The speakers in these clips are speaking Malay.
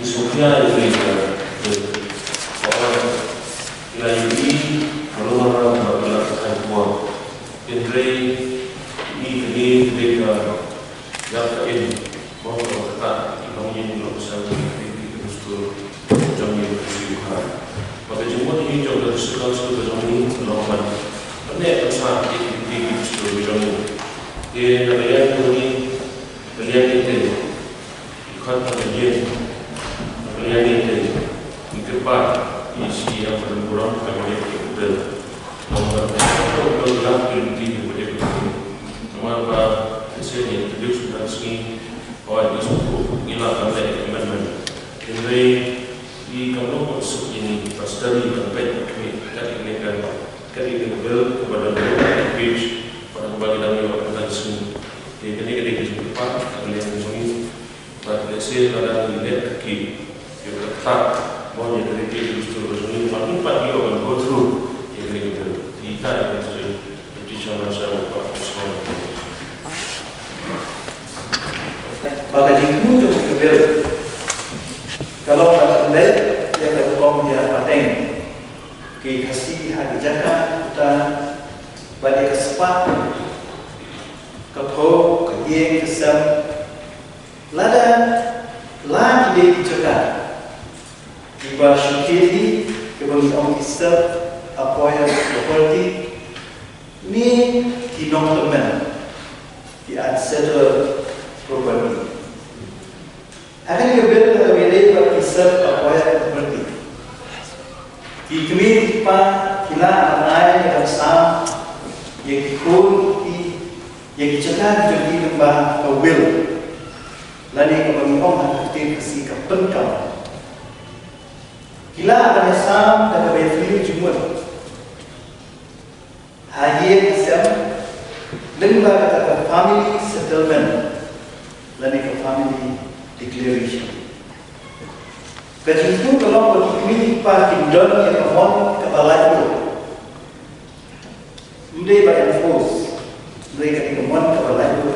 Sofia Igreja orang Ilahi Malumara Babila Kaipua Indre ini mereka yang mau kata ini belum bisa terus jami bersyukur. Pada jumpa ini juga segala jami lawan. Anda bersama ini jami. Dia namanya ini beliau itu ikan terjadi. Beliau itu ikutlah isi yang berkurang kepada kita. Nomor satu adalah inti kepada kita. Nomor hasil yang terus berlangsung awal itu ialah pada komitmen. Jadi di kamu masuk ini pasti sampai kami bel kepada mereka page pada kembali dalam waktu tersebut. Jadi ketika cepat kalian ini pada hasil ada lihat kaki. Tak mau jadi justru ini makin pada dia akan go through yang kita itu di sana saya buat sekolah. Pada itu juga kalau anda yang berkom dia pateng ke kasih hari jaga kita pada kesempatan kau kerja kesem lada lagi dijaga Iba syukiri kebagi orang Islam apa yang seperti ni kinong teman di settle property. Akan kebel kebeli bagi Islam apa yang seperti. Di kami pa kila anai yang sam yang dikul yang dicetak jadi lembah kewil. Lalu kebagi orang hati kasih kepenkam. Kila akan sam dan kebeli jumur. Haji Islam lembah kata family settlement, lalu ke family declaration. Kecuali kalau bagi parti don yang mohon kepala itu, mereka bagian force, mereka mohon kepala itu.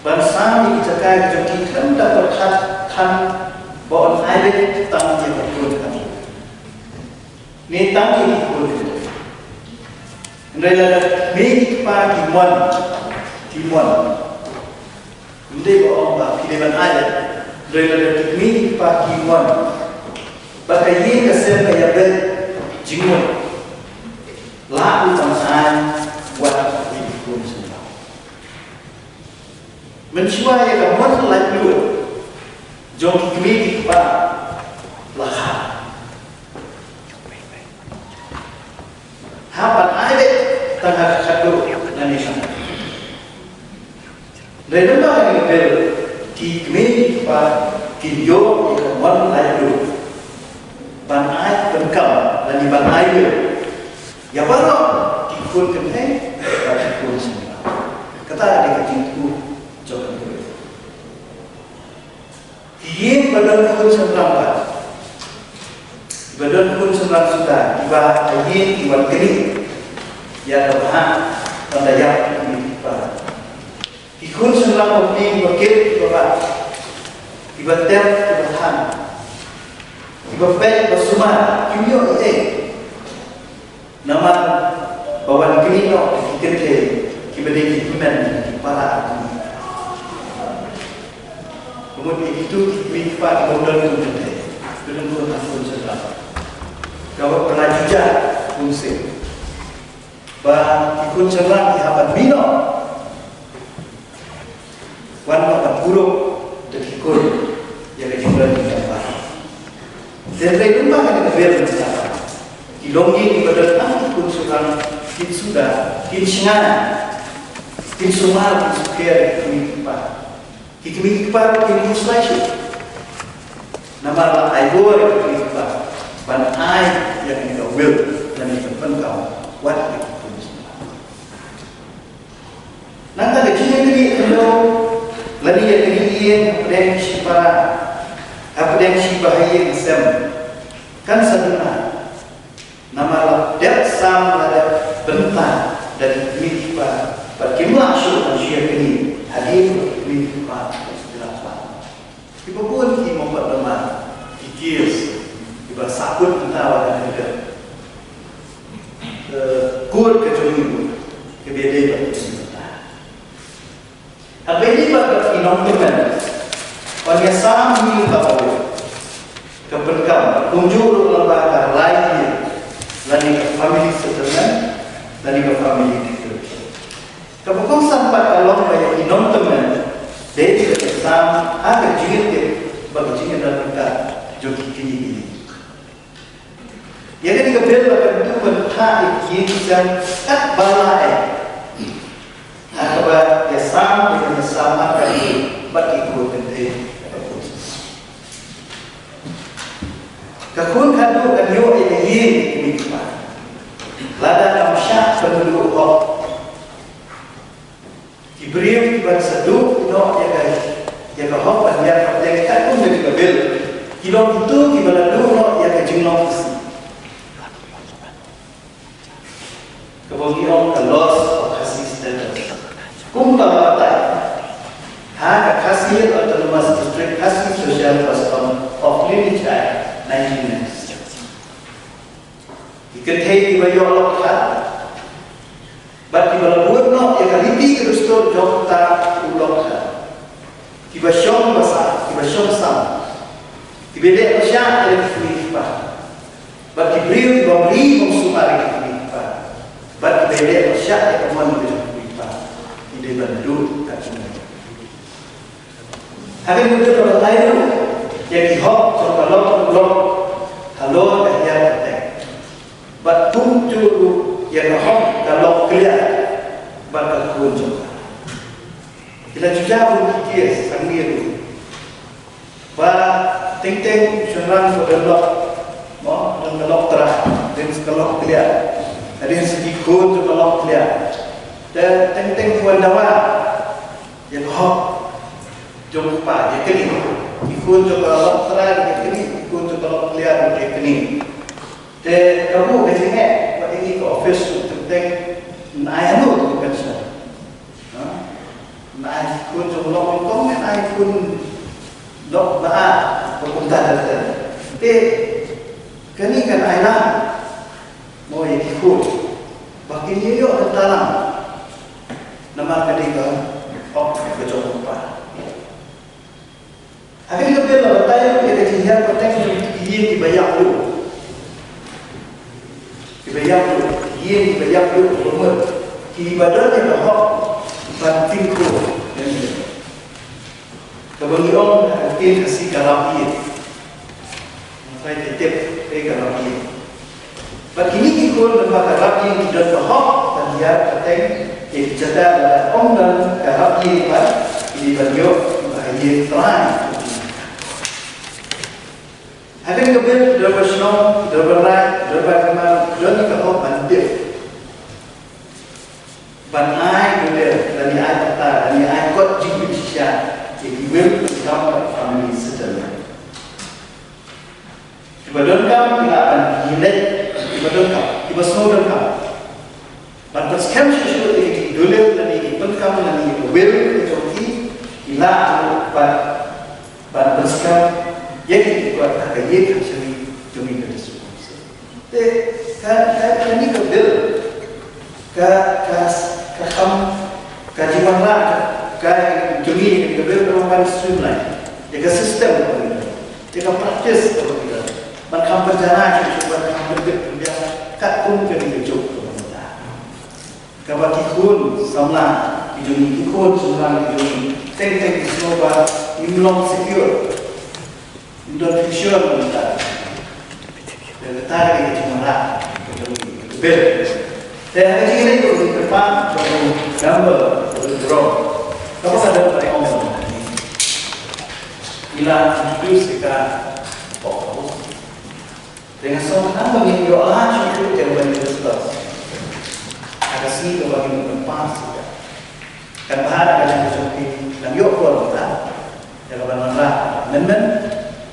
Bangsa yang dicapai jadi kan dapat kan bawa air tangki berkurang. Ni tangki berkurang. Mereka make party timon. Mereka bawa pilihan air. Mereka make party timon. Bagai ini kesan kaya ber jingun. Lalu bangsa buat hidup sendiri. Mencuba yang kamu lalu. Jom kami kepada lahar. Hapan air tengah kado dan nisam. Redemah yang bel di kami kepada video yang kawan lalu. Ban air berkam dan di ban air. Ya baru dikun kenai dan dikun semua. Kata adik kecilku jangan. Ia badan pun sembilan badan pun sembilan sudah tiba ia iwan kini ya terbahan pendayak ini tiba ikut sembilan pun wakil tiba tiba ter terbahan tiba pet bersuma kimio nama bawan kini no kita kibadai kiman para kemudian itu mikpat modal kemudian belum tahun setelah kalau pernah juga fungsi bah ikut serang di hapan mino wan pada buruk dekikul yang dijumlah di dapat dan dari rumah yang dibayar mencapai kilongi di badan ikut serang kin sudah kin singan kin sumar kin suker kin mikpat Kikimi kipar kini muslimin. Nama aibor kikimi kipar. Ban aib yang ini will dan ini penkau. What kikimi kipar. Nanta kecilnya kini endo lagi yang kini ian apodeng sipa apodeng sibahaya isem kan saduna. Nama dek sam ada bentar dari kikimi kipar. Bagaimana syurga syurga ini hadir di tempat jelaslah. Ibu pun membuat lemah kuat ke jumlah kebedaan itu. Apa ini pada inongkemen? Pada sami bahawa keberkam kunjur lembaga lain, lagi ke family settlement, lagi ke family declaration. Kapag sampai kalau kaya inongkemen, dia tidak sama agak jingit bagi jingit dalam mereka joki kini. Yang ini kebel akan itu berhak yang kat balai. Akibat yang sama dengan sama kali bagi kuat penting. Kakun kadu kan yo ini mikmat. Lada kamsyak penduduk hok. Diberi berseduh no ya hok banyak penting kakun jadi kebel. Kilom itu gimana dulu no ya kejengnom isi. Kebagian ke loss of kasih status. Kumpa batai, hak kasih autonomous district kasih social custom of Lineage Act 1996. Diketahui di bayu Allah kan, bagi balabut no yang kalipi kerustor jokta ulok kan, tiba syom basah, tiba syom sam, tiba dek masya yang difulihpa, bagi beriu tiba beri mensumari difulihpa, bagi bedek masya yang kemuan difulihpa. Dia bantu kat sungai. Hari itu orang lain yang dihok kalau dah yang penting. Bat kunjur yang hok kalau kelia bakal kunjur. Kita juga berfikir sendiri. Bah ting senang berdelok, mau berdelok terah dan kalau kelia. Ada yang sedikit kunjur kalau kelia. Dan teng tuan dawa yang hok jumpa dia kini ikut coba Allah terang dia kini ikut coba Allah lihat dia kini dan kamu kesini buat ini ke office teng naik tu bukan sah naik ikut coba Allah komen naik pun dok baat berkomentar dan kini kan ayah mau ikut bagi dia yo dalam nama kedua, kecocokan. Akhirnya kita bertanya kepada dia bertanya dia dibayar dulu, dibayar dulu, umur. Ibadahnya bahwa banting tu, kebangiran mungkin kasih kalapi, saya tetap kalapi. Bagi ini ikut lembaga kalapi dan bahwa dan dia bertanya. Jadi cerita om dan kahab ini kan ini beliau bahagia terang. Having a bit there was no there were not there were not journey kahab bandir. Ban I there dan I kata dan I got jiwit sya jadi will become a family settlement. Ibadon kam tidak akan hilang ibadon kam ibas no kam. Ban perskem sesuatu ini dulu dan ini penkam dan ini will itu hilang ban perskem jadi buat agak ye kasih jumi kerja. Kan ini kebel kam kajian lah jumi kebel perempuan streamline jaga sistem jaga praktis ban kam berjalan coba kam bergerak kat pun kena cukup. Kabaki kun samla hidung ikut samla hidung teng semua imlong secure indon fusion kita dan tarik itu cuma bel dan hari ini itu di depan gambar draw kamu ada orang bila introduce kita dengan soal bagi doa cukup yang berjelas kasih kepada tempat sudah. Kan bahan ada sesuatu yang yuk keluar kita. Kalau benar nemen,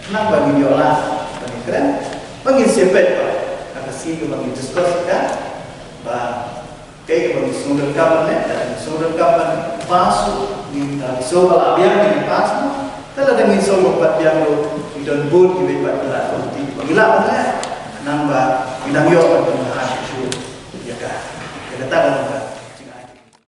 nak bagi diolah, bagi keren, bagi sepet pak. Kasih bagi diskus kan, bah kayak bagi sumber kapan dan sumber kapan pasu di soal abiang di pasu. Kalau dengan soal buat yang lo di dalam boot di bawah berat, bagi lah nambah bidang yuk.